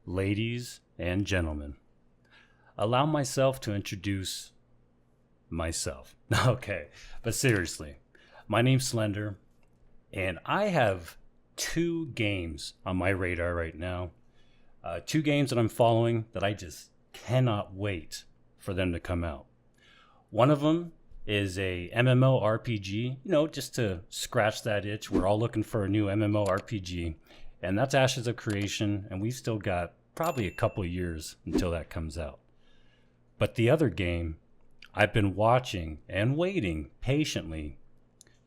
ladies and gentlemen, allow myself to introduce myself. Okay, but seriously, my name's Slender, and I have two games on my radar right now. Two games that I'm following that I just cannot wait for them to come out. One of them is a MMO RPG, just to scratch that itch. We're all looking for a new MMO RPG, and that's Ashes of Creation, and we've still got probably a couple years until that comes out. But the other game I've been watching and waiting patiently,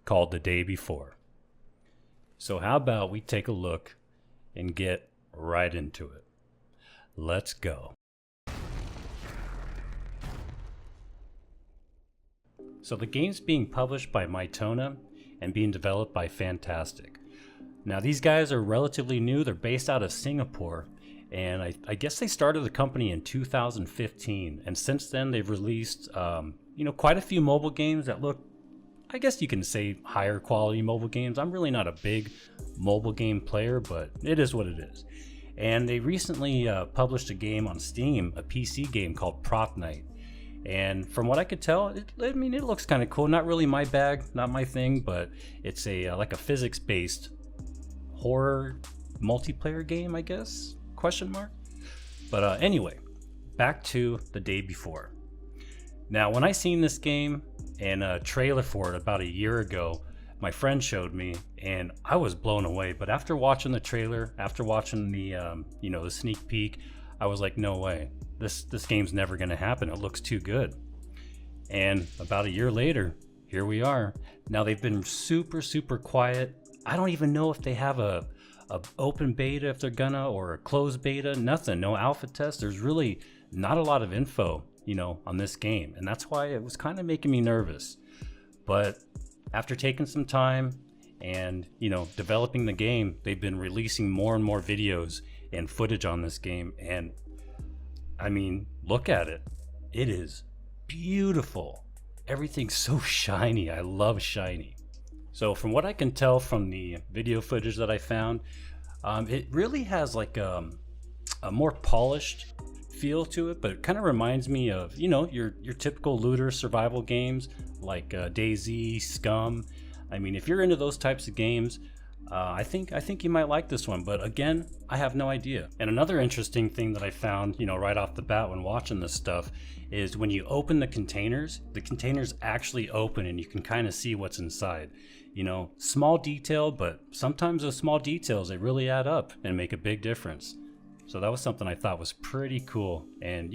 called The Day Before. So how about we take a look and get right into it. Let's go. So the game's being published by Mytona and being developed by Fantastic. Now these guys are relatively new. They're based out of Singapore, and I guess they started the company in 2015. And since then they've released quite a few mobile games that look, I guess you can say, higher quality mobile games. I'm really not a big mobile game player, but it is what it is. And they recently published a game on Steam, a PC game called Prop Night. And from what I could tell, it looks kind of cool. Not really my bag, not my thing, but it's like a physics-based horror multiplayer game, I guess? Question mark. But anyway, back to The Day Before. Now, when I seen this game and a trailer for it about a year ago, my friend showed me, and I was blown away. But after watching the trailer, after watching the the sneak peek, I was like, no way. This game's never going to happen. It looks too good. And about a year later, here we are. Now they've been super, super quiet. I don't even know if they have a open beta, if they're gonna, or a closed beta. Nothing. No alpha test. There's really not a lot of info, on this game. And that's why it was kind of making me nervous. But after taking some time and, developing the game, they've been releasing more and more videos and footage on this game. And look at it. It is beautiful. Everything's so shiny. I love shiny. So from what I can tell from the video footage that I found, it really has like a more polished feel to it, but it kind of reminds me of, your typical looter survival games like DayZ, Scum. If you're into those types of games, I think you might like this one, but again, I have no idea. And another interesting thing that I found, right off the bat when watching this stuff, is when you open the containers actually open and you can kind of see what's inside. Small detail, but sometimes those small details, they really add up and make a big difference. So that was something I thought was pretty cool and,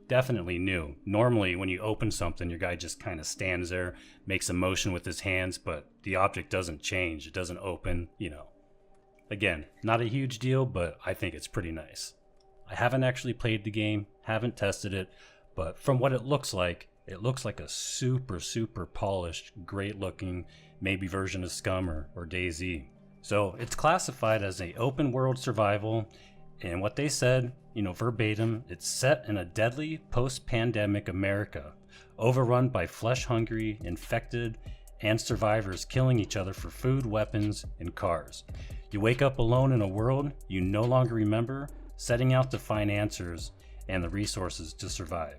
definitely new. Normally when you open something, your guy just kind of stands there, makes a motion with his hands, but the object doesn't change. It doesn't open, Again, not a huge deal, but I think it's pretty nice. I haven't actually played the game, haven't tested it, but from what it looks like a super, super polished, great looking, maybe version of Scum or DayZ. So it's classified as an open world survival, and what they said, verbatim, it's set in a deadly post-pandemic America, overrun by flesh-hungry, infected, and survivors killing each other for food, weapons, and cars. You wake up alone in a world you no longer remember, setting out to find answers and the resources to survive.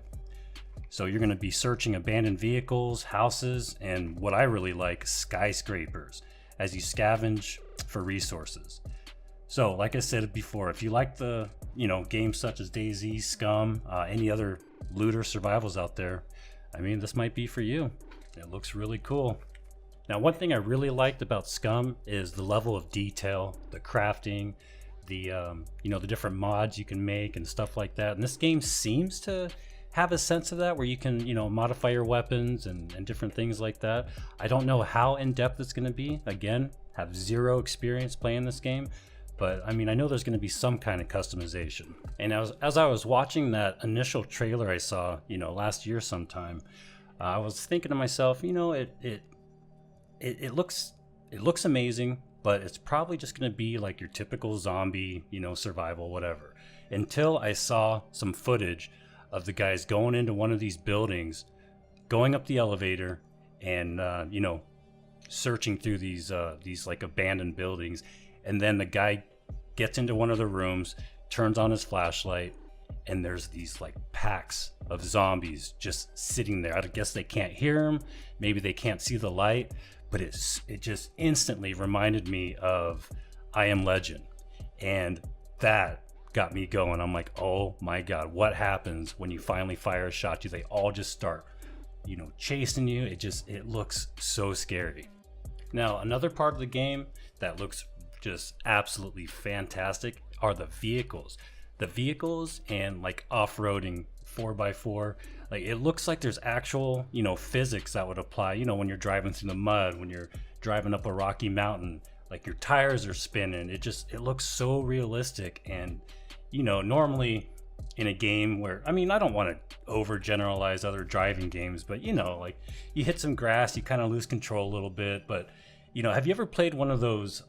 So you're going to be searching abandoned vehicles, houses, and what I really like, skyscrapers, as you scavenge for resources. So, like I said before, if you like the, games such as DayZ, Scum, any other looter survivals out there, this might be for you. It looks really cool. Now, one thing I really liked about Scum is the level of detail, the crafting, the different mods you can make and stuff like that. And this game seems to have a sense of that, where you can, modify your weapons and different things like that. I don't know how in-depth it's going to be. Again, have zero experience playing this game. But I know there's going to be some kind of customization. And as I was watching that initial trailer I saw, last year sometime, I was thinking to myself, it looks amazing, but it's probably just going to be like your typical zombie, survival, whatever. Until I saw some footage of the guys going into one of these buildings, going up the elevator, and searching through these like abandoned buildings, and then the guy gets into one of the rooms, turns on his flashlight, and there's these like packs of zombies just sitting there. I guess they can't hear him, maybe they can't see the light, but it just instantly reminded me of I Am Legend, and that got me going. I'm like, oh my god, what happens when you finally fire a shot? Do they all just start, chasing you? It looks so scary. Now, another part of the game that looks just absolutely fantastic are the vehicles. The vehicles and like off-roading 4x4, like it looks like there's actual, physics that would apply, when you're driving through the mud, when you're driving up a rocky mountain, like your tires are spinning. It looks so realistic. And, normally in a game where, I don't want to overgeneralize other driving games, but like you hit some grass, you kind of lose control a little bit. But have you ever played one of those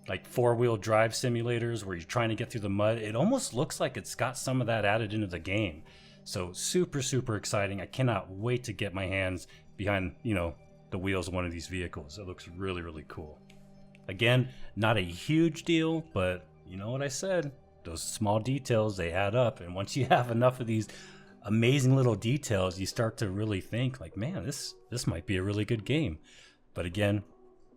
like 4-wheel drive simulators where you're trying to get through the mud? It almost looks like it's got some of that added into the game. So super, super exciting. I cannot wait to get my hands behind, the wheels of one of these vehicles. It looks really, really cool. Again, not a huge deal, but you know what I said? Those small details, they add up. And once you have enough of these amazing little details, you start to really think like, man, this might be a really good game. But again,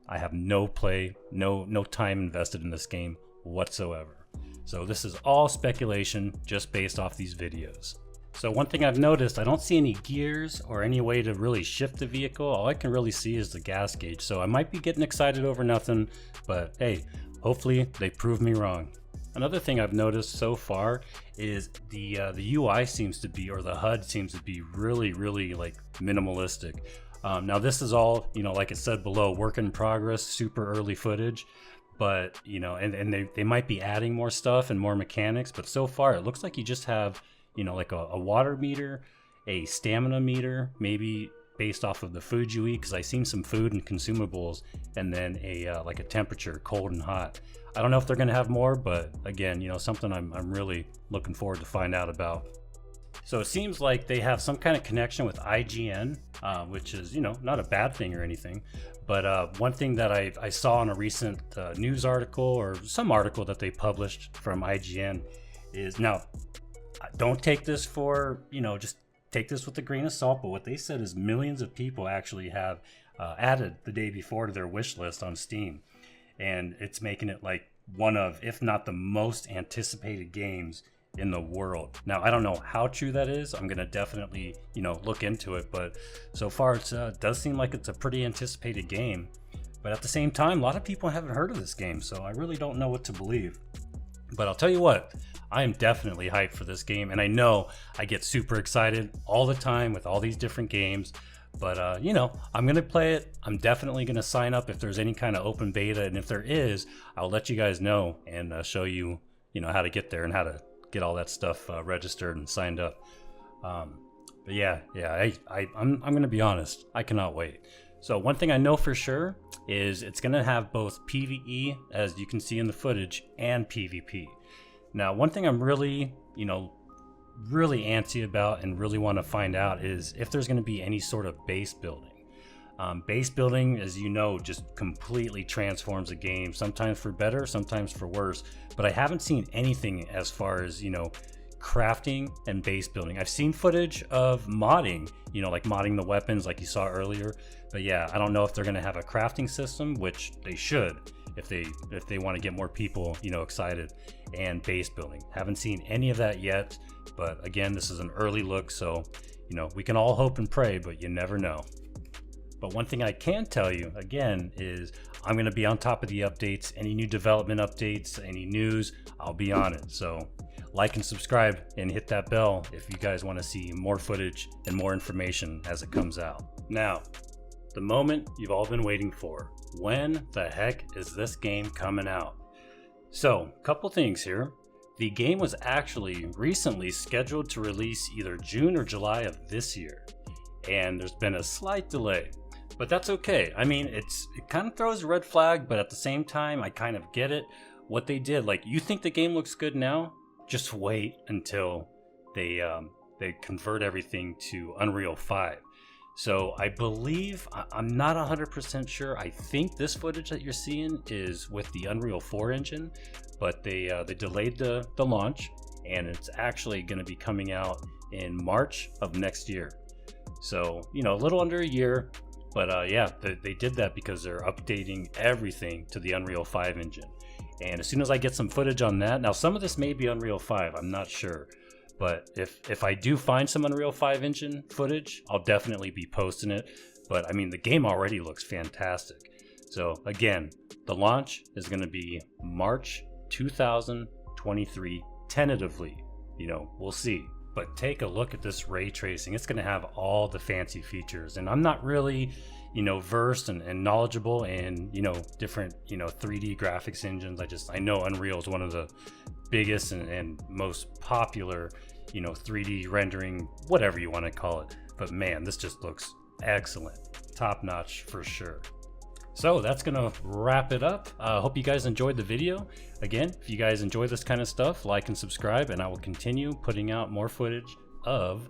I have no time invested in this game whatsoever. So this is all speculation just based off these videos. So one thing I've noticed, I don't see any gears or any way to really shift the vehicle. All I can really see is the gas gauge. So I might be getting excited over nothing, but hey, hopefully they prove me wrong. Another thing I've noticed so far is the UI seems to be, or the HUD seems to be really, really like minimalistic. Now this is all, like it said below, work in progress, super early footage, but and they might be adding more stuff and more mechanics, but so far it looks like you just have, like a water meter, a stamina meter, maybe based off of the food you eat, because I've seen some food and consumables, and then like a temperature, cold and hot. I don't know if they're going to have more, but again, something I'm really looking forward to find out about. So it seems like they have some kind of connection with IGN, which is, not a bad thing or anything. But one thing that I saw in a recent news article, or some article that they published from IGN, is, now, don't take this for, just take this with a grain of salt, but what they said is millions of people actually have added the day before to their wish list on Steam. And it's making it like one of, if not the most anticipated games in the world. Now, I don't know how true that is. I'm going to definitely, look into it. But so far, it does seem like it's a pretty anticipated game. But at the same time, a lot of people haven't heard of this game. So I really don't know what to believe. But I'll tell you what, I am definitely hyped for this game. And I know I get super excited all the time with all these different games. But, I'm going to play it. I'm definitely going to sign up if there's any kind of open beta. And if there is, I'll let you guys know and show you, how to get there and how to get all that stuff registered and signed up. But yeah, I'm going to be honest. I cannot wait. So one thing I know for sure is it's going to have both PvE, as you can see in the footage, and PvP. Now, one thing I'm really, really antsy about and really want to find out is if there's going to be any sort of base building. Base building, as you know, just completely transforms a game, sometimes for better, sometimes for worse. But I haven't seen anything as far as, crafting and base building. I've seen footage of modding, like modding the weapons like you saw earlier. But yeah, I don't know if they're going to have a crafting system, which they should if they want to get more people, excited, and base building. Haven't seen any of that yet. But again, this is an early look, so, we can all hope and pray, but you never know. But one thing I can tell you, again, is I'm going to be on top of the updates. Any new development updates, any news, I'll be on it. So like and subscribe and hit that bell if you guys want to see more footage and more information as it comes out. Now, the moment you've all been waiting for. When the heck is this game coming out? So, couple things here. The game was actually recently scheduled to release either June or July of this year. And there's been a slight delay. But that's okay. It kind of throws a red flag, but at the same time, I kind of get it. What they did, like, you think the game looks good now? Just wait until they convert everything to Unreal 5. So I believe, I'm not 100% sure. I think this footage that you're seeing is with the Unreal 4 engine, but they delayed the launch, and it's actually going to be coming out in March of next year. So, you know, a little under a year, but yeah, they did that because they're updating everything to the Unreal 5 engine. And as soon as I get some footage on that, now some of this may be Unreal 5, I'm not sure. But if I do find some Unreal 5 engine footage, I'll definitely be posting it. But I mean, the game already looks fantastic. So again, the launch is going to be March 2023, tentatively. You know, we'll see. But take a look at this ray tracing. It's going to have all the fancy features. And I'm not really, you know, versed and knowledgeable in, you know, different, you know, 3D graphics engines. I know Unreal is one of the biggest and most popular, you know, 3D rendering, whatever you want to call it. But man, this just looks excellent. Top notch for sure. So that's gonna wrap it up. Hope you guys enjoyed the video. Again, if you guys enjoy this kind of stuff, like and subscribe, and I will continue putting out more footage of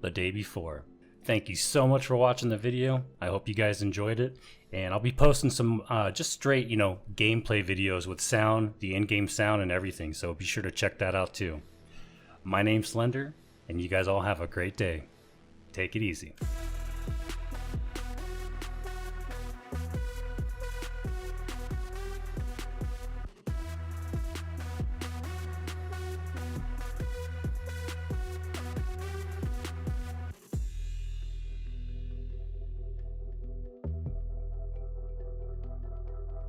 the day before. Thank you so much for watching the video. I hope you guys enjoyed it, and I'll be posting some just straight, you know, gameplay videos with sound, the in-game sound and everything, so be sure to check that out too. My name's Slender, and you guys all have a great day. Take it easy.